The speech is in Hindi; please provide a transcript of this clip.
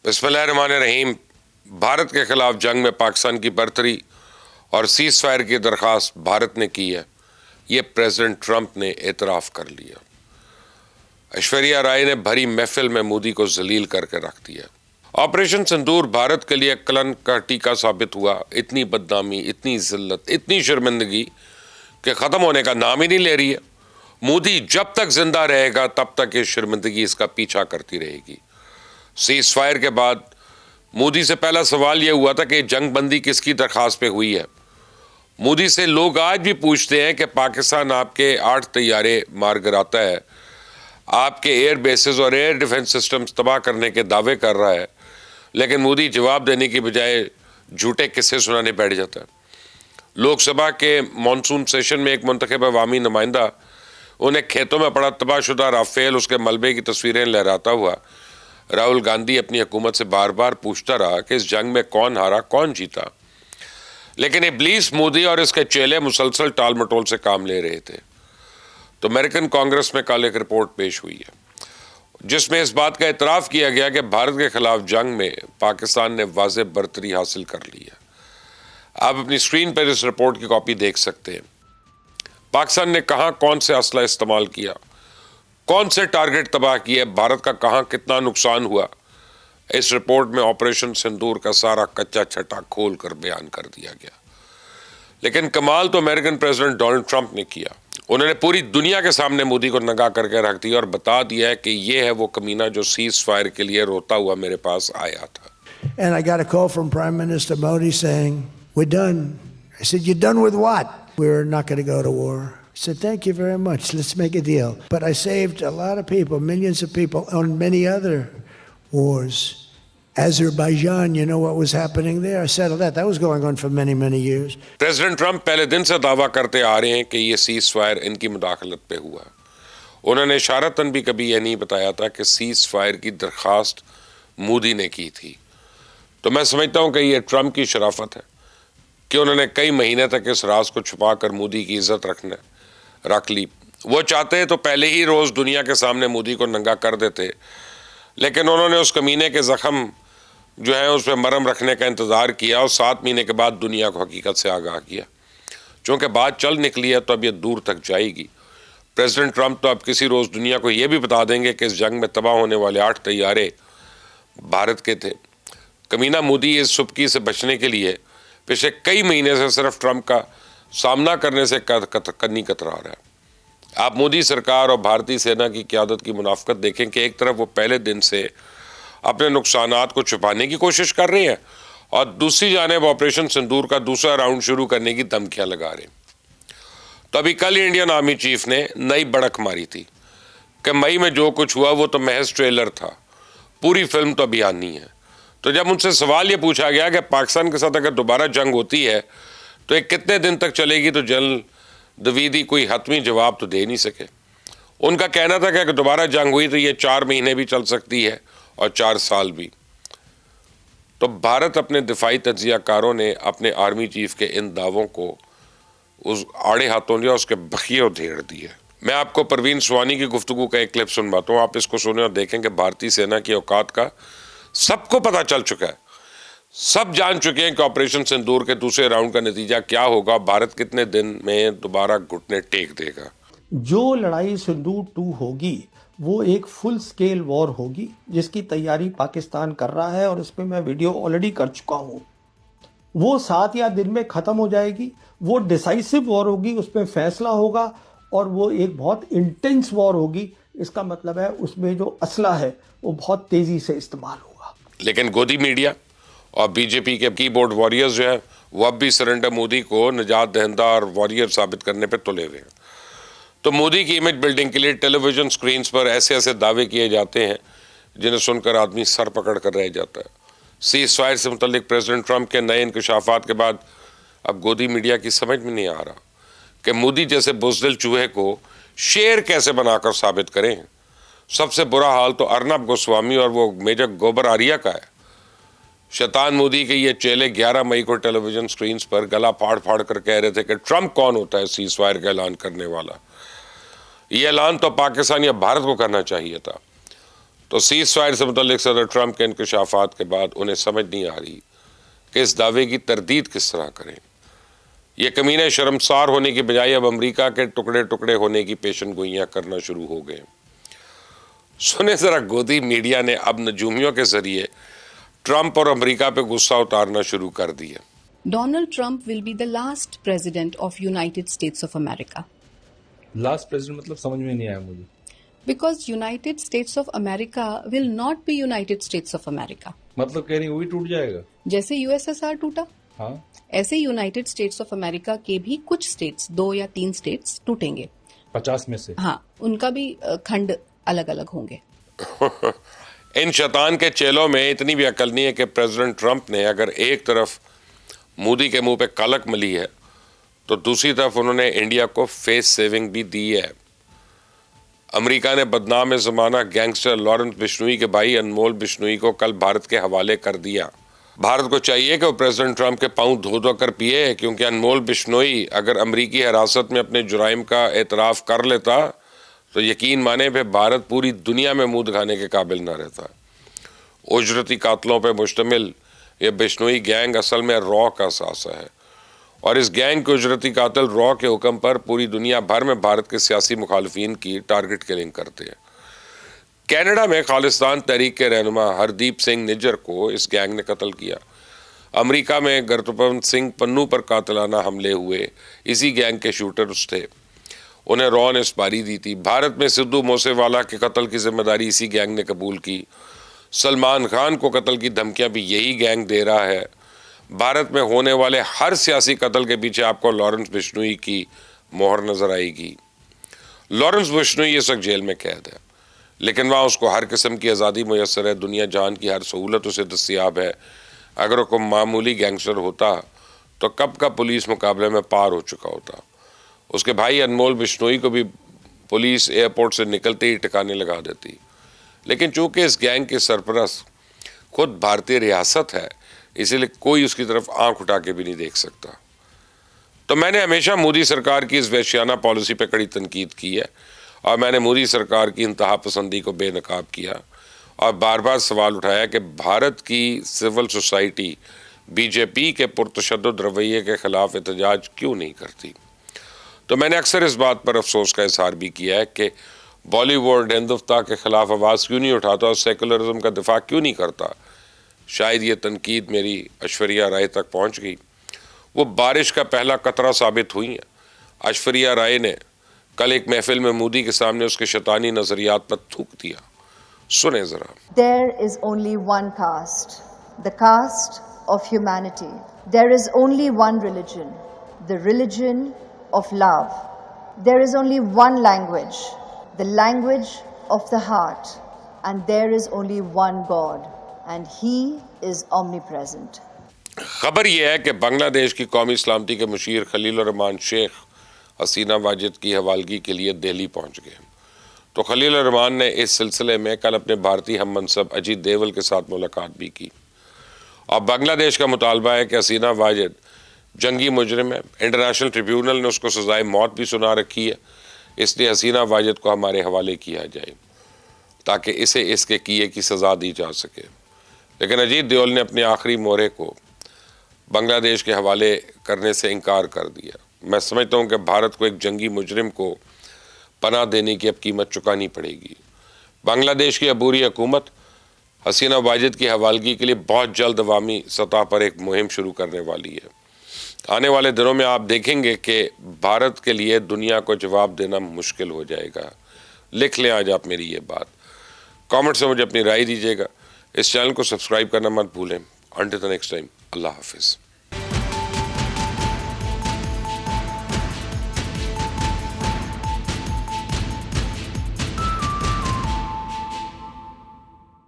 बिस्मिल्लाहिर्रहमानिर्रहीम। भारत के खिलाफ जंग में पाकिस्तान की बरतरी और सीज फायर की दरख्वास्त भारत ने की है, ये प्रेसिडेंट ट्रंप ने एतराफ़ कर लिया। ऐश्वर्या राय ने भरी महफिल में मोदी को जलील करके रख दिया। ऑपरेशन सिंदूर भारत के लिए कलन का टीका साबित हुआ। इतनी बदनामी, इतनी जिल्लत, इतनी शर्मिंदगी कि ख़त्म होने का नाम ही नहीं ले रही है। मोदी जब तक जिंदा रहेगा तब तक ये शर्मिंदगी इसका पीछा करती रहेगी। सीज फायर के बाद मोदी से पहला सवाल यह हुआ था कि जंग बंदी किसकी दरखास्त पे हुई है। मोदी से लोग आज भी पूछते हैं कि पाकिस्तान आपके 8 तैयारे मार गिराता है, आपके एयर बेसेस और एयर डिफेंस सिस्टम्स तबाह करने के दावे कर रहा है, लेकिन मोदी जवाब देने की बजाय झूठे किस्से सुनाने बैठ जाता है। लोकसभा के मानसून सेशन में एक मुंतखब अवामी नुमाइंदा उन्हें खेतों में पड़ा तबाहशुदा राफेल, उसके मलबे की तस्वीरें लहराता हुआ राहुल गांधी अपनी हुकूमत से बार बार पूछता रहा कि इस जंग में कौन हारा, कौन जीता। लेकिन इब्लीस मोदी और इसके चेले मुसलसल टाल मटोल से काम ले रहे थे। तो अमेरिकन कांग्रेस में कल एक रिपोर्ट पेश हुई है जिसमें इस बात का इतराफ़ किया गया कि भारत के खिलाफ जंग में पाकिस्तान ने वाज़ेह बरतरी हासिल कर ली है। आप अपनी स्क्रीन पर इस रिपोर्ट की कॉपी देख सकते हैं। पाकिस्तान ने कहां कौन से असला इस्तेमाल किया, कौन से टारगेट तबाह किए, भारत का कहां कितना नुकसान हुआ, इस रिपोर्ट में ऑपरेशन सिंदूर का सारा कच्चा छटा खोल कर बयान कर दिया गया। लेकिन कमाल तो अमेरिकन प्रेसिडेंट डोनाल्ड ट्रंप ने किया। उन्होंने पूरी दुनिया के सामने मोदी को नंगा करके रख दिया और बता दिया है कि ये है वो कमीना जो सीज फायर के लिए रोता हुआ मेरे पास आया था। And I got a call from Prime Minister Modi saying, "We're done." I said, "You're done with what?" "We're not going to go to war." I said, "Thank you very much. Let's make a deal." But I saved a lot of people, millions of people on many other wars. Azerbaijan, you know what was happening there? I settled that. That was going on for many, many years. President Trump पहले दिन से दावा करते आ रहे हैं कि ये सीज फायर इनकी मुदाखलत पे हुआ। उन्होंने इशारतन भी कभी यह नहीं बताया था कि सीज फायर की दरख्वास्त मोदी ने की थी। तो मैं समझता हूं कि यह ट्रंप की शराफत है कि उन्होंने कई महीने तक इस राज को छुपा कर मोदी की इज्जत रख ली। वो चाहते तो पहले ही रोज दुनिया के सामने मोदी को नंगा कर देते, लेकिन उन्होंने उस कमीने के जख्म जो है उस पर मरहम रखने का इंतज़ार किया और 7 महीने के बाद दुनिया को हकीकत से आगाह किया। चूँकि बात चल निकली है तो अब ये दूर तक जाएगी। प्रेसिडेंट ट्रंप तो अब किसी रोज़ दुनिया को ये भी बता देंगे कि इस जंग में तबाह होने वाले 8 तैयारे भारत के थे। कमीना मोदी इस सुबकी से बचने के लिए पिछले कई महीने से सिर्फ ट्रंप का सामना करने से कतरा रहा है। आप मोदी सरकार और भारतीय सेना की क़यादत की मुनाफ़कत देखें कि एक तरफ वो पहले दिन से अपने नुकसानात को छुपाने की कोशिश कर रहे हैं और दूसरी जानिब ऑपरेशन सिंदूर का दूसरा राउंड शुरू करने की धमकियां लगा रहे हैं। तो अभी कल इंडियन आर्मी चीफ ने नई बड़क मारी थी कि मई में जो कुछ हुआ वो तो महज ट्रेलर था, पूरी फिल्म तो अभी आनी है। तो जब उनसे सवाल ये पूछा गया कि पाकिस्तान के साथ अगर दोबारा जंग होती है तो ये कितने दिन तक चलेगी, तो जनरल द्विवेदी कोई हतमी जवाब तो दे नहीं सके। उनका कहना था कि अगर दोबारा जंग हुई तो ये 4 महीने भी चल सकती है और 4 साल भी। तो भारत अपने दिफाई तज्जियाकारों ने अपने आर्मी चीफ के इन दावों को उस आड़े हाथों लिया, उसके बखिए उधेड़ दिए। मैं आपको परवीन सुवानी की गुफ्तगू का एक क्लिप सुनवाता हूँ, आप इसको सुने और देखें कि भारतीय सेना की औकात का सबको पता चल चुका है। सब जान चुके हैं कि ऑपरेशन सिंदूर के दूसरे राउंड का नतीजा क्या होगा, भारत कितने दिन में दोबारा घुटने टेक देगा। जो लड़ाई सिंदूर 2 होगी वो एक फुल स्केल वॉर होगी जिसकी तैयारी पाकिस्तान कर रहा है और उस पर मैं वीडियो ऑलरेडी कर चुका हूँ। वो 7 या दिन में ख़त्म हो जाएगी। वो डिसाइसिव वॉर होगी, उस पर फैसला होगा और वो एक बहुत इंटेंस वॉर होगी। इसका मतलब है उसमें जो असला है वो बहुत तेज़ी से इस्तेमाल होगा। लेकिन गोदी मीडिया और बीजेपी के कीबोर्ड वॉरियर्स जो है वो अब भी सरेंडर मोदी को निजात दहिंदा और वॉरियर साबित करने पर तुले हुए हैं। तो मोदी की इमेज बिल्डिंग के लिए टेलीविजन स्क्रीन्स पर ऐसे ऐसे दावे किए जाते हैं जिन्हें सुनकर आदमी सर पकड़ कर रह जाता है। सीज फायर से मुतल्लिक प्रेसिडेंट ट्रंप के नए इंकशाफात के बाद अब गोदी मीडिया की समझ में नहीं आ रहा कि मोदी जैसे बुज़दिल चूहे को शेर कैसे बनाकर साबित करें। सबसे बुरा हाल तो अर्नब गोस्वामी और वो मेजर गोबर आर्या का है। शैतान मोदी के ये चेले 11 मई को टेलीविजन स्क्रीन्स पर गला फाड़ फाड़ कर कह रहे थे कि ट्रंप कौन होता है सीज फायर का ऐलान करने वाला। ये ऐलान तो पाकिस्तान या भारत को करना चाहिए था। तो सीज फायर से मुतल्लिक सदर ट्रंप के इंकशाफात के बाद उन्हें समझ नहीं आ रही कि इस दावे की तरदीद किस तरह करें। ये कमीने शर्मसार होने की बजाय अब अमेरिका के टुकड़े टुकड़े होने की पेशन गोइयां करना शुरू हो गए। सुने जरा, गोदी मीडिया ने अब नजूमियों के जरिए ट्रंप और अमेरिका पे गुस्सा उतारना शुरू कर दिया। Donald Trump will be the last president of United States of America. Last president मतलब समझ में नहीं आया मुझे। Because United States of America will not be United States of America. मतलब कह रही वो भी टूट जाएगा? जैसे यूएसएसआर टूटा, हाँ, ऐसे यूनाइटेड स्टेट्स ऑफ अमेरिका के भी कुछ स्टेट्स, 2 या 3 स्टेट्स टूटेंगे। 50 में से? हाँ, उनका भी खंड अलग अलग होंगे। इन शैतान के चेलों में इतनी भी अकल नहीं है कि प्रेसिडेंट ट्रंप ने अगर एक तरफ मोदी के मुंह पे कलक मली है तो दूसरी तरफ उन्होंने इंडिया को फेस सेविंग भी दी है। अमेरिका ने बदनाम ज़माना गैंगस्टर लॉरेंस बिश्नोई के भाई अनमोल बिश्नोई को कल भारत के हवाले कर दिया। भारत को चाहिए कि वो प्रेसिडेंट ट्रंप के पांव धो धो कर पिए, क्योंकि अनमोल बिश्नोई अगर अमेरिकी हिरासत में अपने जुराइम का एतराफ़ कर लेता तो यकीन माने पे भारत पूरी दुनिया में मुंह दिखाने के काबिल ना रहता। उजरती कातलों पर मुश्तमिल ये बिश्नोई गैंग असल में रॉ का सासा है, और इस गैंग के उजरती कातिल रॉ के हुक्म पर पूरी दुनिया भर में भारत के सियासी मुखालफिन की टारगेट किलिंग करते हैं। कनाडा में खालिस्तान तहरीक के रहनुमा हरदीप सिंह निज्जर को इस गैंग ने कत्ल किया। अमेरिका में गुरतपवंत सिंह पन्नू पर कातिलाना हमले हुए इसी गैंग के शूटर्स थे, उन्हें रॉ ने सुपारी दी थी। भारत में सिद्धू मूसेवाला के कत्ल की जिम्मेदारी इसी गैंग ने कबूल की। सलमान खान को कत्ल की धमकियां भी यही गैंग दे रहा है। भारत में होने वाले हर सियासी कत्ल के पीछे आपको लॉरेंस बिश्नोई की मोहर नजर आएगी। लॉरेंस बिश्नोई इस वक्त जेल में कैद है, लेकिन वहाँ उसको हर किस्म की आज़ादी मुयसर है, दुनिया जान की हर सहूलत उसे दस्तियाब है। अगर वो मामूली गैंगस्टर होता तो कब का पुलिस मुकाबले में पार हो चुका होता। उसके भाई अनमोल बिश्नोई को भी पुलिस एयरपोर्ट से निकलते ही टिकाने लगा देती, लेकिन चूंकि इस गैंग के सरपरस्त खुद भारतीय रियासत है, इसीलिए कोई उसकी तरफ आंख उठा के भी नहीं देख सकता। तो मैंने हमेशा मोदी सरकार की इस वैश्याना पॉलिसी पे कड़ी तनकीद की है, और मैंने मोदी सरकार की इंतहा पसंदी को बेनकाब किया और बार बार सवाल उठाया कि भारत की सिविल सोसाइटी बीजेपी के पुरतशद्दुद रवैये के खिलाफ एहतजाज क्यों नहीं करती। तो मैंने अक्सर इस बात पर अफसोस का इजहार भी किया है कि बॉलीवुड हिंदुस्तान के खिलाफ आवाज़ क्यों नहीं उठाता और सेकुलरिज्म का दिफा क्यों नहीं करता। शायद ये तनकीद मेरी ऐश्वर्या राय तक पहुंच गई। वो बारिश का पहला कतरा साबित हुई है। ऐश्वर्या राय ने कल एक महफिल में मोदी के सामने उसके शैतानी नजरियात पर थूक दिया। सुने जरा। There is only one caste, the caste of humanity. There is only one religion, the religion of love. There is only one language, the language of the heart. And there is only one God, and He is omnipresent. खबर यह है कि बांग्लादेश की कौमी सलामती के मुशीर खलील रहमान शेख हसीना वाजिद की हवालगी के लिए दिल्ली पहुंच गए। तो खलील रहमान ने इस सिलसिले में कल अपने भारतीय हम मनसब अजीत देवल के साथ मुलाकात भी की। और बांग्लादेश का मुतालबा है कि हसीना वाजिद जंगी मुजरिम है। इंटरनेशनल ट्रिब्यूनल ने उसको सजाए मौत भी सुना रखी है, इसलिए हसीना वाजिद को हमारे हवाले किया जाए ताकि इसे इसके किए की सज़ा दी जा सके। लेकिन अजीत देवल ने अपने आखिरी मोहरे को बांग्लादेश के हवाले करने से इनकार कर दिया। मैं समझता हूँ कि भारत को एक जंगी मुजरिम को पनाह देने की अब कीमत चुकानी पड़ेगी। बांग्लादेश की अबूरी हुकूमत हसीना वाजिद की हवालगी के लिए बहुत जल्द अवामी सतह पर एक मुहिम शुरू करने वाली है। आने वाले दिनों में आप देखेंगे कि भारत के लिए दुनिया को जवाब देना मुश्किल हो जाएगा। लिख लें आज आप मेरी ये बात, कमेंट से मुझे अपनी राय दीजिएगा। इस चैनल को सब्सक्राइब करना मत भूलें। अंटिल द नेक्स्ट टाइम, अल्लाह हाफिज़।